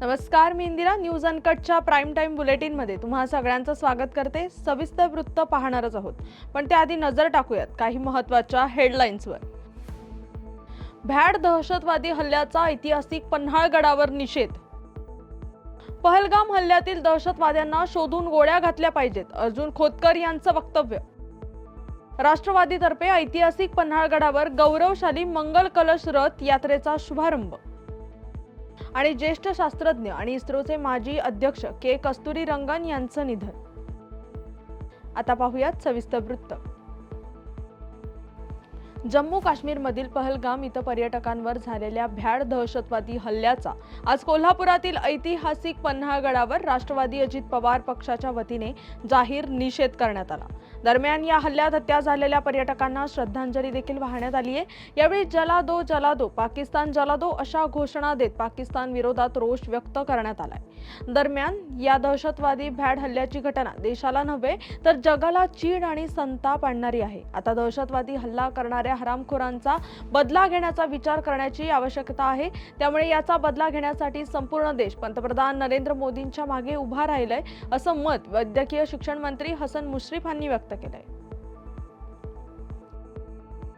नमस्कार, मी Indira. News अनकटच्या prime time बुलेटिनमध्ये तुम्हा सगळ्यांचं स्वागत करते. सविस्तर वृत्त पाहणारच आहोत, पण त्याआधी नजर टाकूयात काही महत्त्वाच्या हेडलाईन्सवर. भ्याड दहशतवादी हल्ल्याचा ऐतिहासिक पन्हाळगडावर निषेध. पहलगाम हल्ल्यातील दहशतवाद्यांना शोधून गोळ्या घातल्या पाहिजेत, अर्जुन खोतकर यांचं वक्तव्य. राष्ट्रवादीतर्फे ऐतिहासिक पन्हाळगडावर गौरवशाली मंगल कलश रथ यात्रेचा शुभारंभ. आणि ज्येष्ठ शास्त्रज्ञ आणि इस्रोचे माजी अध्यक्ष के कस्तुरीरंगन यांचं निधन. आता पाहूयात सविस्तर वृत्त. जम्मू काश्मीरमधील पहलगाम इथं पर्यटकांवर झालेल्या भ्याड दहशतवादी हल्ल्याचा आज कोल्हापुरातील ऐतिहासिक पन्हाळगडावर राष्ट्रवादी अजित पवार पक्षाच्या वतीने जाहीर निषेध करण्यात आला. दरम्यान या हल्ल्यात हत्या झालेल्या पर्यटकांना श्रद्धांजली देखील वाहण्यात आली आहे. यावेळी जला दो जला दो, पाकिस्तान जला दो अशा घोषणा देत पाकिस्तान विरोधात रोष व्यक्त करण्यात आलाय. दरम्यान या दहशतवादी भ्याड हल्ल्याची घटना देशाला नव्हे तर जगाला चीड आणि संताप आणणारी आहे. आता दहशतवादी हल्ला करणाऱ्या हरामखोरांचा बदला घेण्याचा विचार करण्याची आवश्यकता आहे. त्यामुळे याचा बदला घेण्यासाठी संपूर्ण देश पंतप्रधान नरेंद्र मोदींच्या मागे उभा राहिलाय, असं मत वैद्यकीय शिक्षण मंत्री हसन मुश्रीफ यांनी व्यक्त केलंय.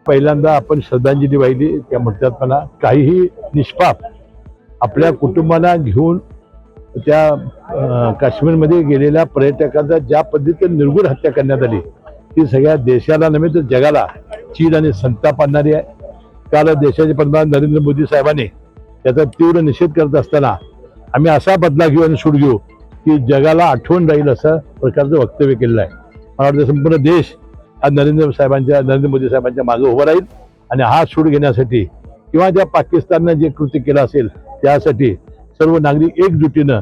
पहिल्यांदा आपण श्रद्धांजली वाहिली. त्या म्हणतात मला काहीही निष्पाप आपल्या कुटुंबाला घेऊन त्या काश्मीरमध्ये गेलेल्या पर्यटकांचा ज्या पद्धतीने निर्गुण हत्या करण्यात आली ती सगळ्या देशाला नव्हे तर जगाला चीड आणि संताप आणणारी आहे. काल देशाचे पंतप्रधान नरेंद्र मोदी साहेबांनी त्याचा तीव्र निषेध करत असताना आम्ही असा बदला घेऊ आणि सूड घेऊ की जगाला आठवण राहील असं प्रकारचं वक्तव्य केलेलं आहे. मला वाटतं संपूर्ण देश हा नरेंद्र मोदी साहेबांच्या मागे उभा राहील आणि हा सूड घेण्यासाठी किंवा त्या पाकिस्ताननं जे कृत्य केलं असेल त्यासाठी सर्व नागरिक एकजुटीनं.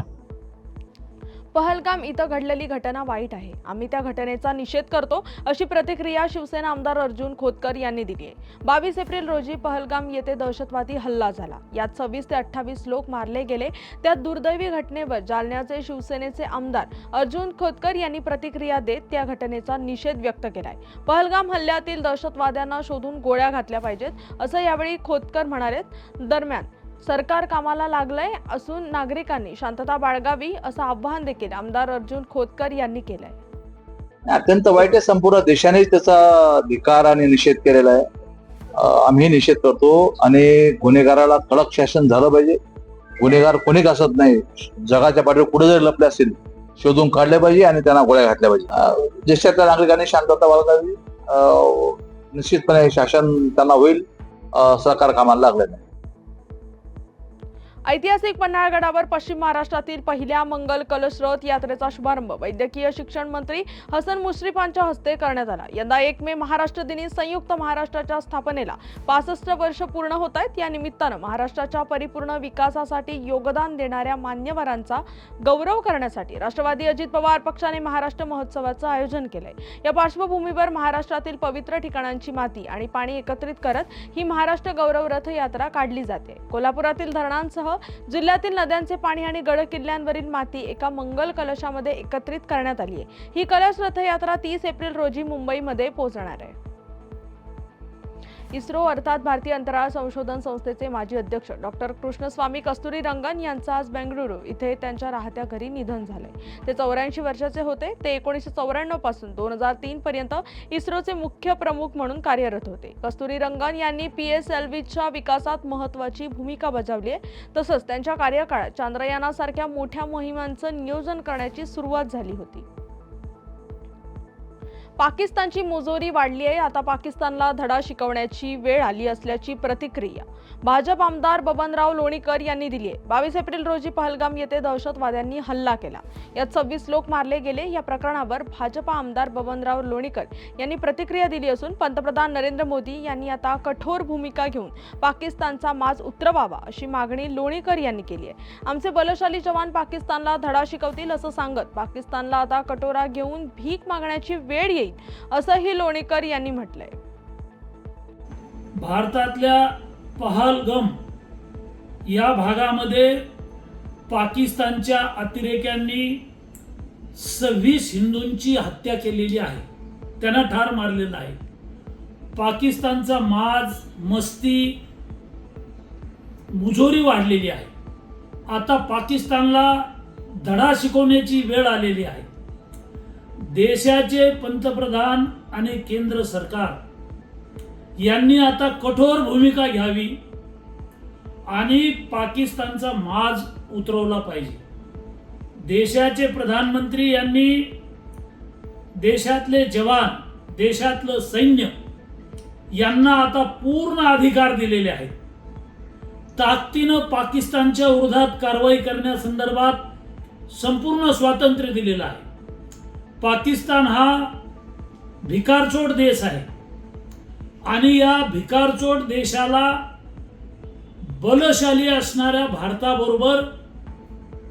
पहलगाम इथं घडलेली घटना वाईट आहे. आम्ही त्या घटनेचा निषेध करतो, अशी प्रतिक्रिया शिवसेना आमदार अर्जुन खोतकर यांनी दिली आहे. 22 एप्रिल रोजी पहलगाम येथे दहशतवादी हल्ला झाला. यात 26 ते 28 लोक मारले गेले. त्या दुर्दैवी घटनेवर जालन्याचे शिवसेनेचे आमदार अर्जुन खोतकर यांनी प्रतिक्रिया देत त्या घटनेचा निषेध व्यक्त केलाय. पहलगाम हल्ल्यातील दहशतवाद्यांना शोधून गोळ्या घातल्या पाहिजेत, असं यावेळी खोतकर म्हणाले. दरम्यान सरकार कामाला लागलंय असून नागरिकांनी शांतता बाळगावी असं आवाहन देखील आमदार अर्जुन खोतकर यांनी केलंय. अत्यंत वाईट आहे. संपूर्ण देशाने त्याचा धिक्कार आणि निषेध केलेला आहे. आम्ही निषेध करतो आणि गुन्हेगाराला कडक शासन झालं पाहिजे. गुन्हेगार कोणी असत नाही, जगाच्या पाठीवर कुठे जरी लपले असतील शोधून काढले पाहिजे आणि त्यांना गोळ्या घातल्या पाहिजे. देशातल्या नागरिकांनी शांतता बाळगावी. निश्चितपणे शासन त्यांना होईल. सरकार कामाला लागले नाही. ऐतिहासिक पन्हाळगडावर पश्चिम महाराष्ट्रातील पहिल्या मंगल कलश रथ यात्रेचा शुभारंभ वैद्यकीय शिक्षण मंत्री हसन मुश्रीफ यांच्या हस्ते करण्यात आला. यंदा 1 मे महाराष्ट्र दिनी संयुक्त महाराष्ट्राच्या स्थापनेला 65 वर्ष पूर्ण होत आहेत. या निमित्तानं महाराष्ट्राच्या परिपूर्ण विकासासाठी योगदान देणाऱ्या मान्यवरांचा गौरव करण्यासाठी राष्ट्रवादी अजित पवार पक्षाने महाराष्ट्र महोत्सवाचं आयोजन केलंय. या पार्श्वभूमीवर महाराष्ट्रातील पवित्र ठिकाणांची माती आणि पाणी एकत्रित करत ही महाराष्ट्र गौरव रथ यात्रा काढली जाते. कोल्हापुरातील धरणांसह जिल्ह्यातील नद्यांचे पाणी आणि गड किल्ल्यांवरील माती एका मंगल कलशामध्ये एकत्रित करण्यात आली आहे. ही कलश रथयात्रा 30 एप्रिल रोजी मुंबईमध्ये पोहोचणार आहे. इस्रो अर्थात भारतीय अंतराळ संशोधन संस्थेचे माजी अध्यक्ष डॉक्टर कृष्णस्वामी कस्तुरीरंगन यांचं आज बेंगळुरू इथे त्यांच्या राहत्या घरी निधन झालंय. ते 84 वर्षाचे होते. ते 1994 पासून 2003 पर्यंत इस्रोचे मुख्य प्रमुख म्हणून कार्यरत होते. कस्तुरीरंगन यांनी PSLVच्या विकासात महत्त्वाची भूमिका बजावली आहे. तसंच त्यांच्या कार्यकाळात चांद्रयानासारख्या मोठ्या मोहिमांचं नियोजन करण्याची सुरुवात झाली होती. पाकिस्तानची मुजोरी वाढली आहे. आता पाकिस्तानला धडा शिकवण्याची वेळ आली असल्याची प्रतिक्रिया भाजप आमदार बबनराव लोणीकर यांनी दिली आहे. 22 एप्रिल रोजी पहलगाम येथे दहशतवाद्यांनी हल्ला केला. यात 26 लोक मारले गेले. या प्रकरणावर भाजप आमदार बबनराव लोणीकर यांनी प्रतिक्रिया दिली असून पंतप्रधान नरेंद्र मोदी यांनी आता कठोर भूमिका घेऊन पाकिस्तानचा माज उतरवावा अशी मागणी लोणीकर यांनी केली आहे. आमचे बलशाली जवान पाकिस्तानला धडा शिकवतील असं सांगत पाकिस्तानला आता कटोरा घेऊन भीक मागण्याची वेळ येईल असंही लोणीकर यांनी म्हटलंय. भारतातल्या पहलगाम या भागामध्ये पाकिस्तानच्या अतिरेक्यांनी 26 हिंदूंची हत्या केलेली आहे. त्यांना ठार मारलेलं आहे. पाकिस्तानचा माज, मस्ती, मुजोरी वाढलेली आहे आता पाकिस्तानला धडा शिकवण्याची वेळ आलेली आहे. देशाचे पंतप्रधान आणि केंद्र सरकार यांनी आता कठोर भूमिका घ्यावी आणि पाकिस्तानचा माज उतरवला पाहिजे. देशाचे प्रधानमंत्री यांनी देशातले जवान, देशातलं सैन्य यांना आता पूर्ण अधिकार दिलेले आहेत. ताकदीनं पाकिस्तानच्या विरोधात कारवाई करण्यासंदर्भात संपूर्ण स्वातंत्र्य दिलेलं आहे. पाकिस्तान हा भिकारचोट देश आहे आणि या भिकारचोट देशाला बलशाली असणाऱ्या भारताबरोबर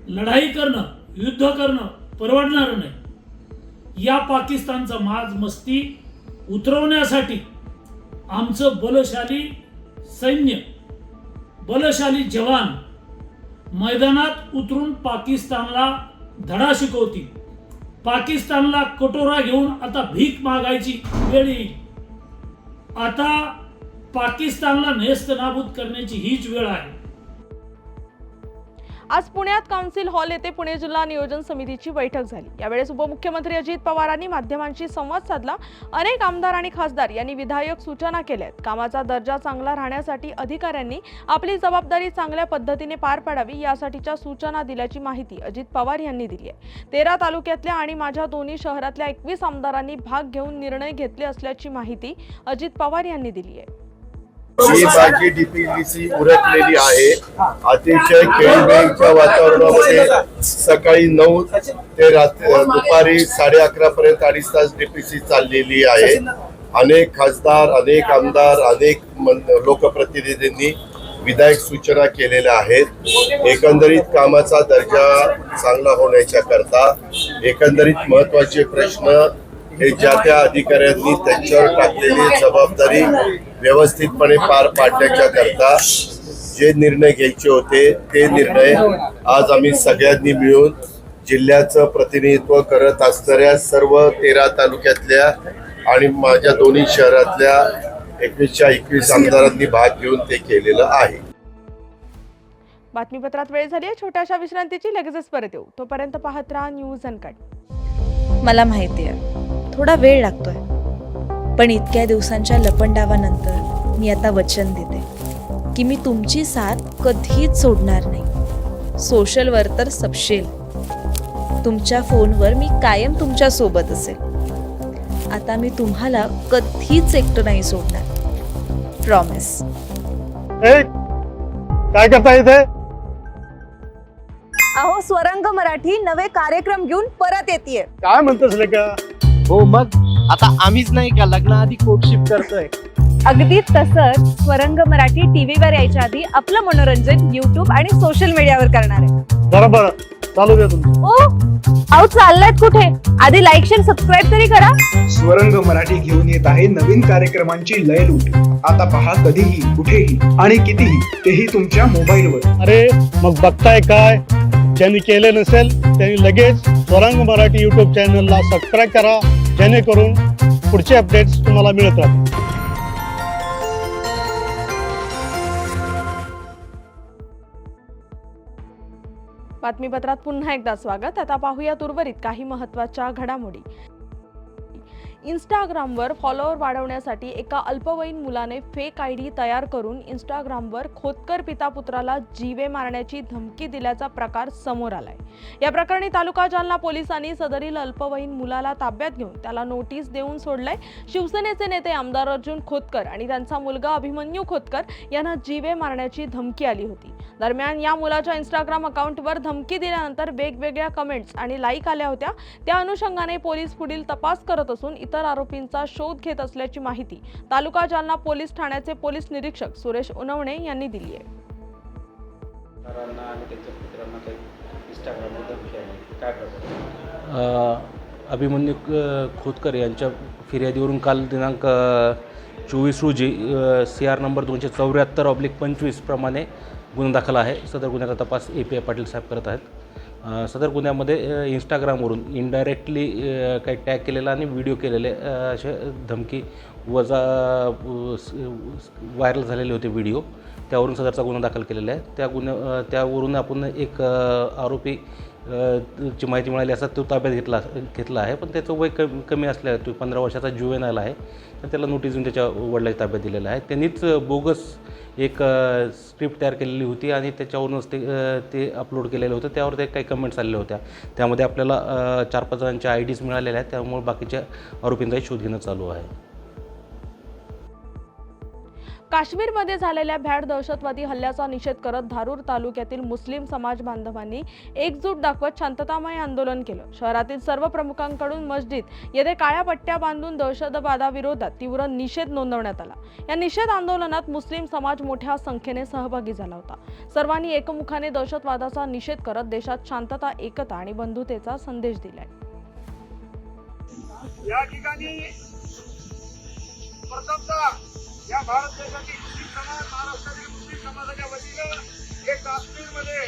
लढाई करणं, युद्ध करणं परवडणार नाही. या पाकिस्तानचा माज मस्ती उतरवण्यासाठी आमचं बलशाली सैन्य, बलशाली जवान मैदानात उतरून पाकिस्तानला धडा शिकवतील. पाकिस्तानला कटोरा घेऊन आता भीक मागायची वेळ येईल. आता पाकिस्तानला नेस्तनाबूत करण्याची हीच वेळ आहे. आज पुण्यात काउन्सिल हॉल येथे पुणे जिल्हा नियोजन समितीची बैठक झाली. यावेळेस उपमुख्यमंत्री अजित पवारांनी माध्यमांशी संवाद साधला. अनेक आमदार आणि खासदार यांनी विधायक सूचना केल्या. कामाचा दर्जा चांगला राहण्यासाठी अधिकाऱ्यांनी आपली जबाबदारी चांगल्या पद्धतीने पार पाडावी यासाठीच्या सूचना दिल्याची माहिती अजित पवार यांनी दिली आहे. 13 तालुक्यातल्या आणि माझ्या दोन्ही शहरातल्या 21 आमदारांनी भाग घेऊन निर्णय घेतले असल्याची माहिती अजित पवार यांनी दिली आहे. ही माझी डीपीडीसी उरकलेली आहे. अतिशय खेळीमेळीच्या वातावरणामध्ये सकाळी 9 ते दुपारी 11:30 पर्यंत 2.5 तास डीपीसी चाललेली आहे. अनेक खासदार, अनेक आमदार, अनेक लोकप्रतिनिधींनी विधायक सूचना केलेल्या आहेत. एकंदरीत कामाचा दर्जा चांगला होण्याच्या करता एकंदरीत महत्वाचे प्रश्न हे ज्या त्या अधिकाऱ्यांनी त्यांच्यावर टाकलेली जबाबदारी व्यवस्थितपणे पार पाडण्याच्या करता जे निर्णय घ्यायचे होते ते निर्णय आज आम्ही सगळ्यांनी मिळून जिल्ह्याचं प्रतिनिधित्व करत असणाऱ्या सर्व 13 तालुक्यातल्या आणि माझ्या दोन्ही शहरातल्या 21च्या 21 आमदारांनी भाग घेऊन ते केलेलं आहे. बातमीपत्रात वेळ झाली आहे छोट्याशा विश्रांतीची. लगेचच परत येऊ. तोपर्यंत पाहत राहा न्यूज अनकट. मला माहिती आहे थोडा वेळ लागतोय, पण इतक्या दिवसांच्या लपंडावानंतर मी आता वचन देते की मी तुमची साथ कधीच सोडणार नाही. सोशलवर तर सबशेल, तुमच्या फोनवर मी कायम तुमच्या सोबत असेल. आता मी तुम्हाला कधीच एकटं नाही सोडणार, प्रॉमिस. काय करता इथे? अहो, स्वरंग मराठी नवे कार्यक्रम घेऊन परत येतेय. काय म्हणतोस लेका? हो मग आता आम्हीच नाही का लग्नाआधी कोर्टशिप करतोय. अगदी तसंच स्वरंग मराठी टीव्हीवर यायच्या आधी आपलं मनोरंजन YouTube आणि सोशल मीडियावर करणार आहे. बरोबर, चालू दे तुमचं. ओ अहो, चाललात कुठे? आधी लाईक शेअर सबस्क्राईब तरी करा. स्वरंग मराठी घेऊन येत आहे नवीन कार्यक्रमांची लयलूट. आता पहा कधीही, कुठेही आणि कितीही, तेही तुमच्या मोबाईलवर. अरे मग बघताय काय? ज्यांनी केले नसेल त्यांनी लगेच स्वरंग मराठी YouTube चॅनलला सबस्क्राईब करा, जेणेकरून पुढचे अपडेट्स तुम्हाला मिळत राहतील. बातमीपत्रात पुन्हा एकदा स्वागत. आता पाहूयात उर्वरित काही महत्त्वाच्या घडामोडी. इंस्टाग्रामवर फॉलोअर वाढवण्यासाठी एका अल्पवयीन मुलाने फेक आयडी तयार करून इंस्टाग्रामवर खोतकर पिता पुत्राला जीवे मारण्याची धमकी दिल्याचा प्रकार समोर आलाय. या प्रकरणी तालुका जालना पोलिसांनी सदरील अल्पवयीन मुलाला ताब्यात घेऊन त्याला नोटीस देऊन सोडलंय. शिवसेनेचे नेते आमदार अर्जुन खोतकर आणि त्यांचा मुलगा अभिमन्यू खोतकर यांना जीवे मारण्याची धमकी आली होती. दरम्यान या मुलाच्या इंस्टाग्राम अकाउंटवर धमकी दिल्यानंतर वेगवेगळ्या कमेंट्स आणि लाईक आल्या होत्या. त्या अनुषंगाने पोलीस पुढील तपास करत असून इतर आरोपींचा शोध घेत असल्याची माहिती तालुका जालना पोलीस ठाण्याचे पोलीस निरीक्षक सुरेश उनवणे यांनी दिली आहे. अभिमन्यू खोतकर यांच्या फिर्यादीवरून काल दिनांक 24 रोजी CR नंबर 274/25 प्रमाणे गुन्हा दाखल आहे. सदर गुन्ह्याचा तपास API पाटील साहेब करत आहेत. सदर गुन्ह्यामध्ये इंस्टाग्रामवरून इनडायरेक्टली काही टॅग केलेला आणि व्हिडिओ केलेले असे धमकी वजा व्हायरल झालेले होते व्हिडिओ. त्यावरून सदरचा गुन्हा दाखल केलेला आहे. त्यावरून आपण एक आरोपी ची माहिती मिळाली असता तो ताब्यात घेतला आहे, पण त्याचं वय कमी असल्याने तो 15 वर्षाचा जुवेनाइल आहे. तर त्याला नोटीस देऊन त्याच्या वडिलांच्या ताब्यात दिलेला आहे. त्यांनीच बोगस एक स्क्रिप्ट तयार केलेली होती आणि त्याच्यावरूनच ते अपलोड केलेलं होतं. त्यावर ते काही कमेंट्स आलेल्या होत्या. त्यामध्ये आपल्याला 4-5 जणांच्या IDs मिळालेल्या आहेत. त्यामुळे बाकीच्या आरोपींचाही शोध घेणं चालू आहे. काश्मीरमध्ये झालेल्या भ्याड दहशतवादी हल्ल्याचा निषेध करत धारूर तालुक्यातील मुस्लिम समाज बांधवांनी एकजूट दाखवत शांततामय आंदोलन केलं. शहरातील सर्व प्रमुखांकडून मस्जिद येथे काळ्या पट्ट्या बांधून दहशतवादाविरोधात तीव्र निषेध नोंदवण्यात आला. या निषेध आंदोलनात मुस्लिम समाज मोठ्या संख्येने सहभागी झाला होता. सर्वांनी एकमुखाने दहशतवादाचा निषेध करत देशात शांतता, एकता आणि बंधुतेचा संदेश दिलाय. या ठिकाणी प्रथमतः या भारत देशातील मुस्लिम समाज, महाराष्ट्रातील मुस्लिम समाजाच्या वतीनं जे काश्मीरमध्ये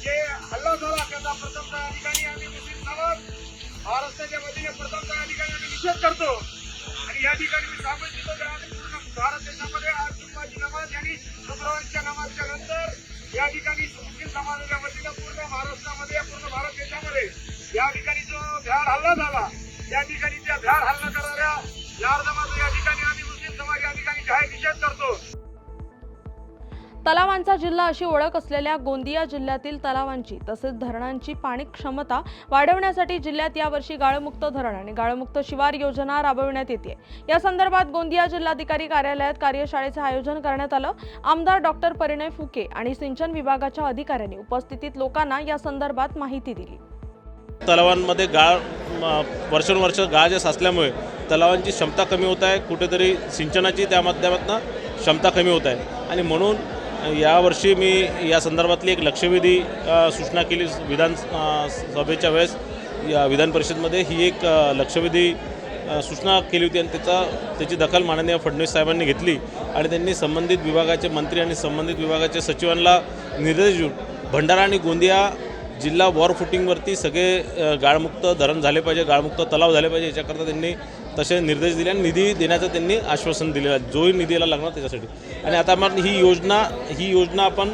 जे हल्ला झाला त्याचा प्रथमतः या ठिकाणी आम्ही मुस्लिम समाज महाराष्ट्राच्या वतीने प्रथमतः या ठिकाणी आम्ही निषेध करतो. आणि या ठिकाणी मी सांगू इच्छितो की आज पूर्ण भारत देशामध्ये आज जुम्माची नमाज आणि शुक्रवारच्या नमाजच्या नंतर या ठिकाणी मुस्लिम समाजाच्या वतीनं पूर्ण महाराष्ट्रामध्ये, पूर्ण भारत देशामध्ये या ठिकाणी जो भ्याड हल्ला झाला, या ठिकाणी त्या भ्याड हल्ला करणाऱ्या यार जमात या ठिकाणी आम्ही मुस्लिम समाज या ठिकाणी जाहीर निषेध करतो. तलावांचा जिल्हा अशी ओळख असलेल्या गोंदिया जिल्ह्यातील तलावांची तसेच धरणांची पाणी क्षमता वाढवण्यासाठी जिल्ह्यात यावर्षी गाळमुक्त धरण आणि गाळमुक्त शिवार योजना राबविण्यात येते. या संदर्भात गोंदिया जिल्हाधिकारी कार्यालयात कार्यशाळेचे आयोजन करण्यात आलं. आमदार डॉक्टर परिणय फुके आणि सिंचन विभागाच्या अधिकाऱ्यांनी उपस्थित लोकांना या संदर्भात माहिती दिली. तलावांमध्ये गाळ वर्षानुवर्ष गाळ जे साचल्यामुळे तलावांची क्षमता कमी होत आहे, कुठेतरी सिंचनाची त्या माध्यमातून क्षमता कमी होत आहे. आणि म्हणून यावर्षी मी या संदर्भातली एक लक्षवेधी सूचना केली. विधानसभेच्या वेळेस या विधान परिषदेमध्ये ही एक लक्षवेधी सूचना केली होती आणि त्याची दखल माननीय फडणवीस साहेबांनी घेतली आणि त्यांनी संबंधित विभागाचे मंत्री आणि संबंधित विभागाच्या सचिवांना निर्देश देऊन भंडारा आणि गोंदिया जिल्हा वॉर फुटिंगवरती सगळे गाळमुक्त धरण झाले पाहिजे, गाळमुक्त तलाव झाले पाहिजे, याच्याकरता त्यांनी तसे निर्देश दिले आणि निधी देण्याचं त्यांनी आश्वासन दिलेलं आहे, जोही निधी याला लागणार त्याच्यासाठी. आणि आता आपण ही योजना आपण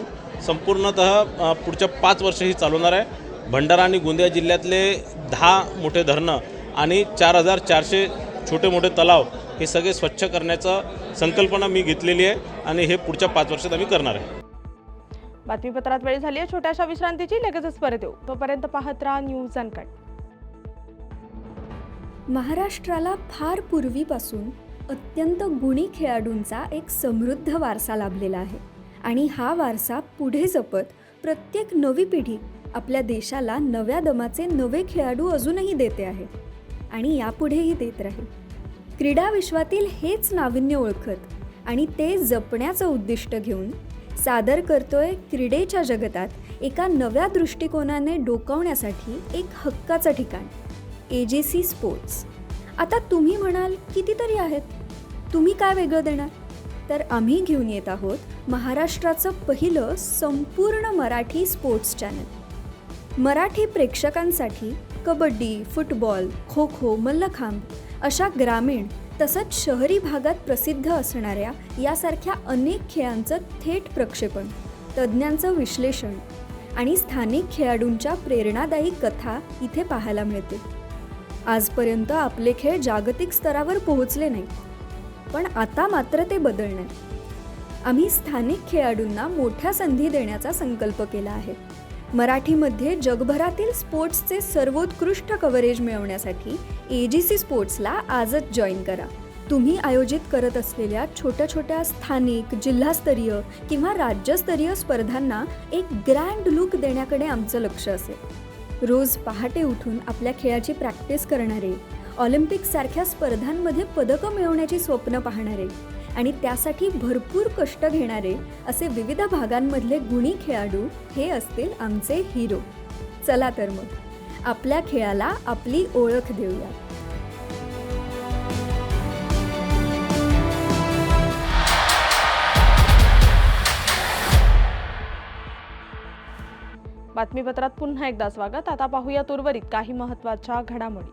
संपूर्णतः पुढच्या 5 वर्ष ही चालवणार आहे. भंडारा आणि गोंदिया जिल्ह्यातले 10 मोठे धरणं आणि 4400 छोटे मोठे तलाव हे सगळे स्वच्छ करण्याचा संकल्पना मी घेतलेली आहे आणि हे पुढच्या 5 वर्षात आम्ही करणार आहे. बातमीपत्रात वेळ झाली आहे छोट्याशा विश्रांतीची. लगेचच परत येऊ. तोपर्यंत पाहत राहा न्यूज अनकट. महाराष्ट्राला फार पूर्वीपासून अत्यंत गुणी खेळाडूंचा एक समृद्ध वारसा लाभलेला आहे आणि हा वारसा पुढे जपत प्रत्येक नवी पिढी आपल्या देशाला नव्या दमाचे नवे खेळाडू अजूनही देते आहे आणि यापुढेही देत राहील. क्रीडा विश्वातील हेच नाविन्य ओळखत आणि ते जपण्याचं उद्दिष्ट घेऊन सादर करतोय क्रीडेच्या जगतात एका नव्या दृष्टिकोनाने डोकावण्यासाठी एक हक्काचं ठिकाण AJC स्पोर्ट्स. आता तुम्ही म्हणाल कितीतरी आहेत, तुम्ही काय वेगळं देणार? तर आम्ही घेऊन येत आहोत महाराष्ट्राचं पहिलं संपूर्ण मराठी स्पोर्ट्स चॅनल. मराठी प्रेक्षकांसाठी कबड्डी, फुटबॉल, खो खो, मल्लखांब अशा ग्रामीण तसंच शहरी भागात प्रसिद्ध असणाऱ्या यासारख्या अनेक खेळांचं थेट प्रक्षेपण, तज्ज्ञांचं विश्लेषण आणि स्थानिक खेळाडूंच्या प्रेरणादायी कथा इथे पाहायला मिळते. आजपर्यंत आपले खेळ जागतिक स्तरावर पोहोचले नाही, पण आता मात्र ते बदलणार. आम्ही स्थानिक खेळाडूंना मोठ्या संधी देण्याचा संकल्प केला आहे. मराठीमध्ये जगभरातील स्पोर्ट्सचे सर्वोत्कृष्ट कव्हरेज मिळवण्यासाठी AJC स्पोर्ट्सला आजच जॉईन करा. तुम्ही आयोजित करत असलेल्या छोट्या छोट्या स्थानिक, जिल्हास्तरीय किंवा राज्यस्तरीय स्पर्धांना एक ग्रँड लुक देण्याकडे आमचं लक्ष असेल. रोज पहाटे उठून आपल्या खेळाची प्रॅक्टिस करणारे, ऑलिम्पिकसारख्या स्पर्धांमध्ये पदकं मिळवण्याची स्वप्न पाहणारे आणि त्यासाठी भरपूर कष्ट घेणारे असे विविध भागांमधले गुणी खेळाडू हे असतील आमचे हिरो. चला तर मग आपल्या खेळाला आपली ओळख देऊया. बातमीपत्रात पुन्हा एकदा स्वागत. आता पाहूया उर्वरित काही महत्त्वाच्या घडामोडी.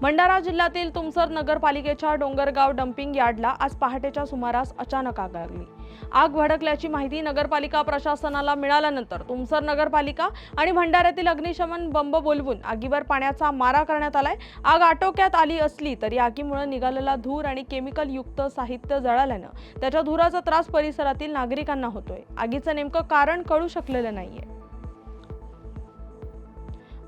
भंडारा जिल्ह्यातील तुमसर नगरपालिकेच्या डोंगरगाव डम्पिंग यार्डला आज पहाटेच्या सुमारास अचानक आग लागली. आग भडकल्याची माहिती नगरपालिका प्रशासनाला मिळाल्यानंतर तुमसर नगरपालिका आणि भंडाऱ्यातील अग्निशमन बंब बोलवून आगीवर पाण्याचा मारा करण्यात आलाय. आग आटोक्यात आली असली तरी आगीमुळे निघालेला धूर आणि केमिकल युक्त साहित्य जळाल्यानं त्याच्या धुराचा त्रास परिसरातील नागरिकांना होतोय. आगीचं नेमकं कारण कळू शकलेलं नाहीये.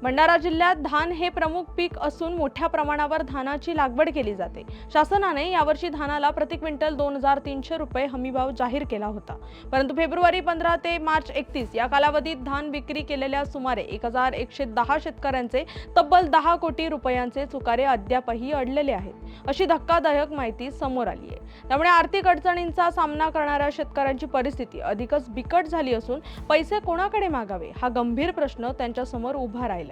भंडारा जिल्ह्यात धान हे प्रमुख पीक असून मोठ्या प्रमाणावर धानाची लागवड केली जाते. शासनाने यावर्षी धानाला प्रति क्विंटल 2,300 रुपये हमीभाव जाहीर केला होता. परंतु फेब्रुवारी 15 ते मार्च 31 या कालावधीत धान विक्री केलेल्या सुमारे 1,110 शेतकऱ्यांचे तब्बल 10 कोटी रुपयांचे चुकारे अद्यापही अडलेले आहेत, अशी धक्कादायक माहिती समोर आली आहे. त्यामुळे आर्थिक अडचणींचा सामना करणाऱ्या शेतकऱ्यांची परिस्थिती अधिकच बिकट झाली असून पैसे कोणाकडे मागावे हा गंभीर प्रश्न त्यांच्यासमोर उभा राहिला.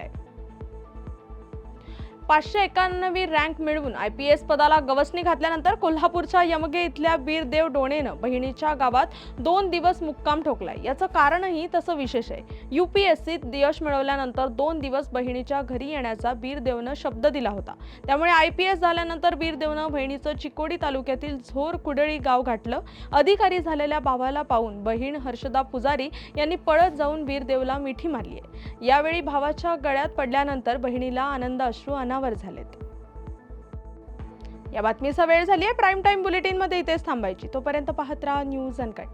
591वी रँक मिळवून IPS पदाला गवसणी घातल्यानंतर कोल्हापूरच्या यमगे इथल्या बीरदेव डोणेनं बहिणीच्या गावात 2 दिवस मुक्काम ठोकलाय. याचं कारणही तसं विशेष आहे. UPSCत यश मिळवल्यानंतर 2 दिवस बहिणीच्या घरी येण्याचा बीरदेवनं शब्द दिला होता. त्यामुळे IPS झाल्यानंतर बीरदेवनं बहिणीचं चिकोडी तालुक्यातील झोर कुडळी गाव गाठलं. अधिकारी झालेल्या भावाला पाहून बहीण हर्षदा पुजारी यांनी पळत जाऊन बीरदेवला मिठी मारली आहे. यावेळी भावाच्या गळ्यात पडल्यानंतर बहिणीला आनंद अश्रू अनावर झालेत. या बातमीचा वेळ झाली आहे. प्राईम टाइम बुलेटिन मध्ये इथेच थांबायची. तोपर्यंत पाहत राहा न्यूज अनकट.